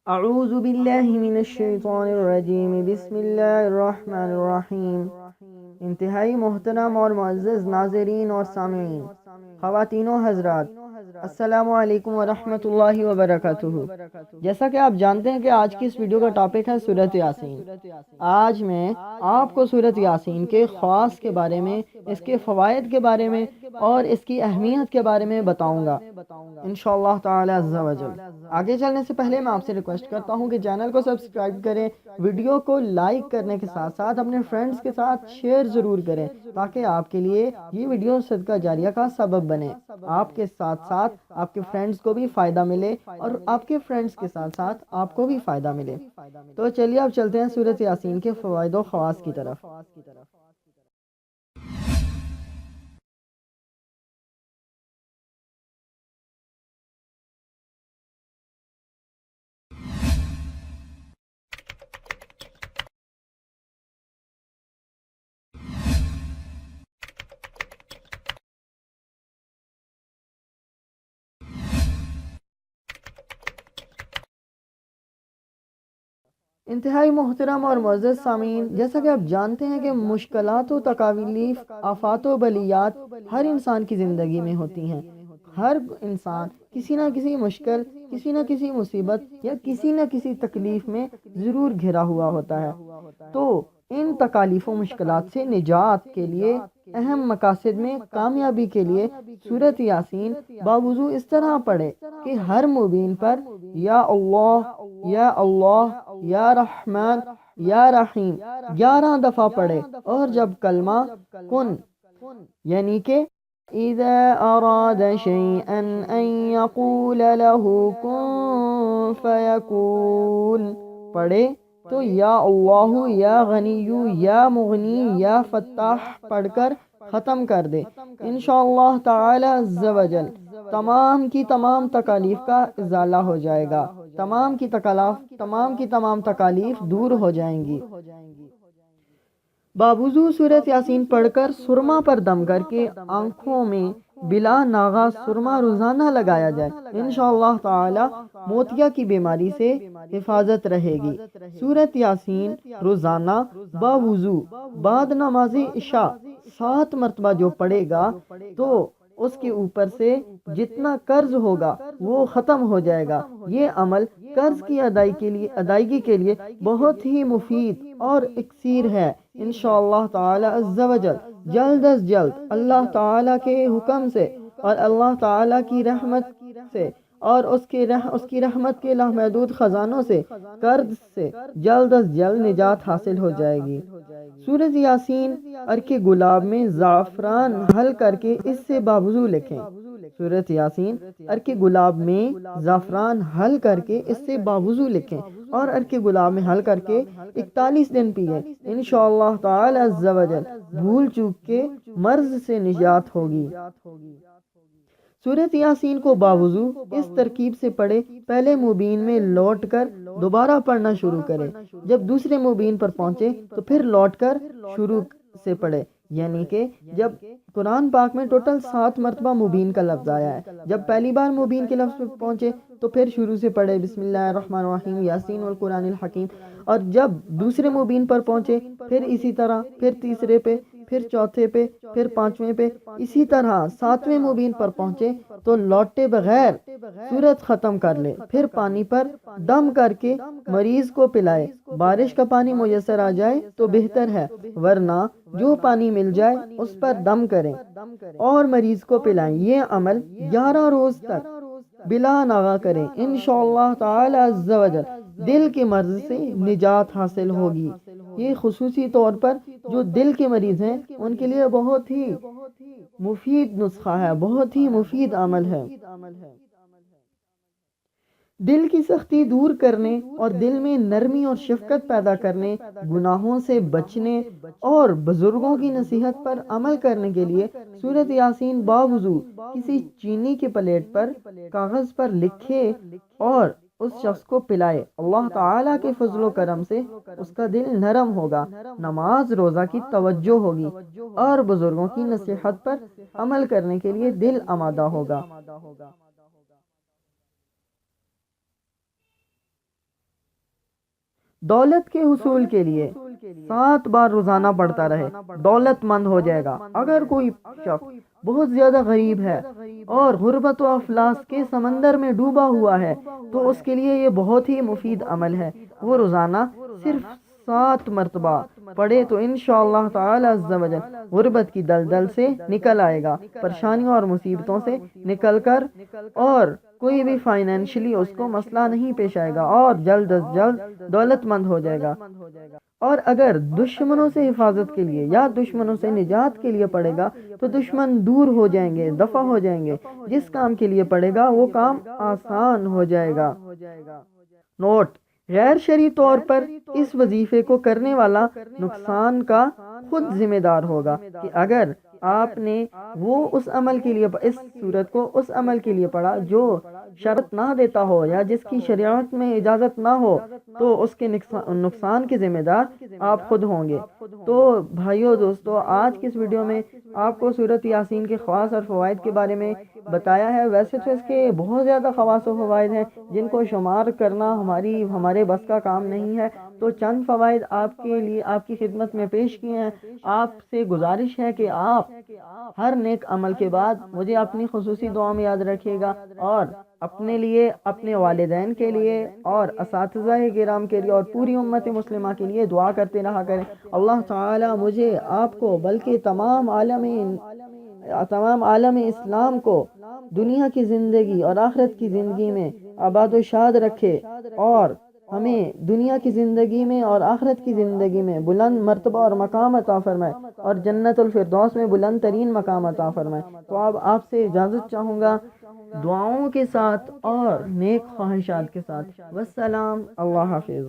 اعوذ باللہ من الشیطان الرجیم بسم اللہ الرحمن الرحیم۔ انتہائی محترم اور معزز ناظرین اور سامعین، خواتین و حضرات، السلام علیکم ورحمۃ اللہ وبرکاتہ۔ جیسا کہ آپ جانتے ہیں کہ آج کی اس ویڈیو کا ٹاپک ہے سورۃ یاسین۔ آج میں آپ کو سورۃ یاسین کے خواص کے بارے میں، اس کے فوائد کے بارے میں اور اس کی اہمیت کے بارے میں بتاؤں گا انشاءاللہ تعالی عز و جل۔ آگے چلنے سے پہلے میں آپ سے ریکویسٹ کرتا ہوں کہ چینل کو سبسکرائب کریں، ویڈیو کو لائک کرنے کے ساتھ ساتھ اپنے فرینڈز کے ساتھ شیئر ضرور کریں تاکہ آپ کے لیے یہ ویڈیو صدقہ جاریہ کا سبب بنے، آپ کے ساتھ ساتھ آپ کے فرینڈز کو بھی فائدہ ملے اور آپ کے فرینڈز کے ساتھ ساتھ آپ کو بھی فائدہ ملے۔ تو چلیے اب چلتے ہیں سورۃ یاسین کے فوائد و خواص کی طرف۔ انتہائی محترم اور معزز سامعین، جیسا کہ آپ جانتے ہیں کہ مشکلات و تکالیف، آفات و بلیات ہر انسان کی زندگی میں ہوتی ہیں۔ ہر انسان کسی نہ کسی مشکل، کسی نہ کسی مصیبت یا کسی نہ کسی تکلیف میں ضرور گھرا ہوا ہوتا ہے۔ تو ان تکالیف و مشکلات سے نجات کے لیے، اہم مقاصد میں کامیابی کے لیے سورۃ یاسین باوضو اس طرح پڑھے کہ ہر مبین پر یا اللہ یا اللہ یا رحمان یا رحیم 11 دفعہ پڑھے، اور جب کلمہ کن یعنی کہ اذا اراد شيئا ان يقول له كن فيكون پڑھے تو یا اللہ یا غنی یا مغنی یا فتاح پڑھ کر ختم کر دے، انشاءاللہ تعالی عز و جل تمام کی تمام تکالیف کا ازالہ ہو جائے گا، تمام کی تمام تکالیف دور ہو جائیں گی۔ باوضو سورۃ یاسین پڑھ کر سرما پر دم کر کے آنکھوں میں بلا ناغہ سرما روزانہ لگایا جائے، انشاءاللہ تعالی موتیا کی بیماری سے حفاظت رہے گی۔ سورۃ یاسین روزانہ باوضو بعد نماز عشاء 7 مرتبہ جو پڑھے گا تو اس کے اوپر سے جتنا قرض ہوگا وہ ختم ہو جائے گا۔ یہ عمل قرض کی ادائیگی کے لیے بہت ہی مفید اور اکسیر ہے، انشاءاللہ تعالی عز و جل جلد از جلد اللہ تعالی کے حکم سے اور اللہ تعالی کی رحمت سے اور اس کی رحمت کے لامحدود خزانوں سے قرض سے جلد از جلد نجات حاصل ہو جائے گی۔ سورۃ یاسین ارک گلاب میں زعفران حل کر کے اس سے باوضو لکھیں۔ سورۃ یاسین ارک گلاب میں زعفران حل کر کے اس سے باوضو لکھیں اور ارک گلاب میں حل کر کے 41 دن پیئیں، انشاءاللہ تعالی عز و جل بھول چوک کے مرض سے نجات ہوگی۔ سورۃ یاسین کو باوضو اس ترکیب سے پڑھے، پہلے مبین میں لوٹ کر دوبارہ پڑھنا شروع کرے، جب دوسرے مبین پر پہنچے تو پھر لوٹ کر شروع سے پڑھے، یعنی کہ جب قرآن پاک میں ٹوٹل 7 مرتبہ مبین کا لفظ آیا ہے، جب پہلی بار مبین کے لفظ پر پہنچے تو پھر شروع سے پڑھے بسم اللہ الرحمن الرحیم یاسین والقرآن الحکیم، اور جب دوسرے مبین پر پہنچے پھر اسی طرح، پھر تیسرے پہ، پھر چوتھے پہ، پھر 5ویں پہ، اسی طرح 7ویں مبین پر پہنچے تو لوٹے بغیر سورت ختم کر لے، پھر پانی پر دم کر کے مریض کو پلائے۔ بارش کا پانی میسر آ جائے تو بہتر ہے، ورنہ جو پانی مل جائے اس پر دم کریں اور مریض کو پلائیں۔ یہ عمل 11 روز تک بلا ناغہ کریں، انشاءاللہ تعالی عز و جل دل کے مرض سے نجات حاصل ہوگی۔ یہ خصوصی طور پر جو دل کے مریض ہیں ان کے لیے بہت ہی مفید نسخہ ہے، بہت ہی مفید عمل ہے۔ دل کی سختی دور کرنے اور دل میں نرمی اور شفقت پیدا کرنے، گناہوں سے بچنے اور بزرگوں کی نصیحت پر عمل کرنے کے لیے سورۃ یاسین باوضو کسی چینی کے پلیٹ پر کاغذ پر لکھے اور اس شخص کو پلائے، اللہ تعالیٰ کے فضل و کرم سے اس کا دل نرم ہوگا، نماز روزہ کی توجہ ہوگی اور بزرگوں کی نصیحت پر عمل کرنے کے لیے دل آمادہ ہوگا۔ دولت کے حصول کے لیے 7 بار روزانہ پڑھتا رہے، دولت مند ہو جائے گا۔ اگر کوئی شخص بہت زیادہ غریب ہے اور غربت و افلاس کے سمندر میں ڈوبا ہوا ہے تو اس کے لیے یہ بہت ہی مفید عمل ہے، وہ روزانہ صرف 7 مرتبہ پڑھے تو انشاءاللہ تعالی عز و جل غربت کی دلدل سے نکل آئے گا، پریشانیوں اور مصیبتوں سے نکل کر، اور کوئی بھی فائنینشلی اس کو مسئلہ نہیں پیش آئے گا اور جلد از جلد دولت مند ہو جائے گا۔ اور اگر دشمنوں سے حفاظت کے لیے یا دشمنوں سے نجات کے لیے پڑے گا تو دشمن دور ہو جائیں گے، دفع ہو جائیں گے، جس کام کے لیے پڑے گا وہ کام آسان ہو جائے گا۔ نوٹ: غیر شرعی طور پر اس وظیفے کو کرنے والا نقصان کا خود ذمہ دار ہوگا، کہ اگر آپ نے وہ اس عمل کے لیے اس صورت کو اس عمل کے لیے پڑھا جو شرط نہ دیتا ہو یا جس کی شریعت میں اجازت نہ ہو تو اس کے نقصان کے ذمہ دار آپ خود ہوں گے۔ تو بھائیو دوستو، آج کی اس ویڈیو میں آپ کو سورۃ یاسین کے خواص اور فوائد کے بارے میں بتایا ہے۔ ویسے تو اس کے بہت زیادہ خواص و فوائد ہیں جن کو شمار کرنا ہمارے بس کا کام نہیں ہے، تو چند فوائد آپ کے لیے آپ کی خدمت میں پیش کیے ہیں۔ آپ سے گزارش ہے کہ آپ ہر نیک عمل کے بعد مجھے اپنی خصوصی دعا میں یاد رکھیے گا، اور اپنے لیے، اپنے والدین کے لیے اور اساتذہ کرام کے لیے اور پوری امت مسلمہ کے لیے دعا کرتے رہا کریں۔ اللہ تعالی مجھے، آپ کو، بلکہ تمام عالم اسلام کو دنیا کی زندگی اور آخرت کی زندگی میں آباد و شاد رکھے، اور ہمیں دنیا کی زندگی میں اور آخرت کی زندگی میں بلند مرتبہ اور مقام عطا فرمائے، اور جنت الفردوس میں بلند ترین مقام عطا فرمائے۔ تو اب آپ سے اجازت چاہوں گا دعاؤں کے ساتھ اور نیک خواہشات کے ساتھ۔ والسلام، اللہ حافظ۔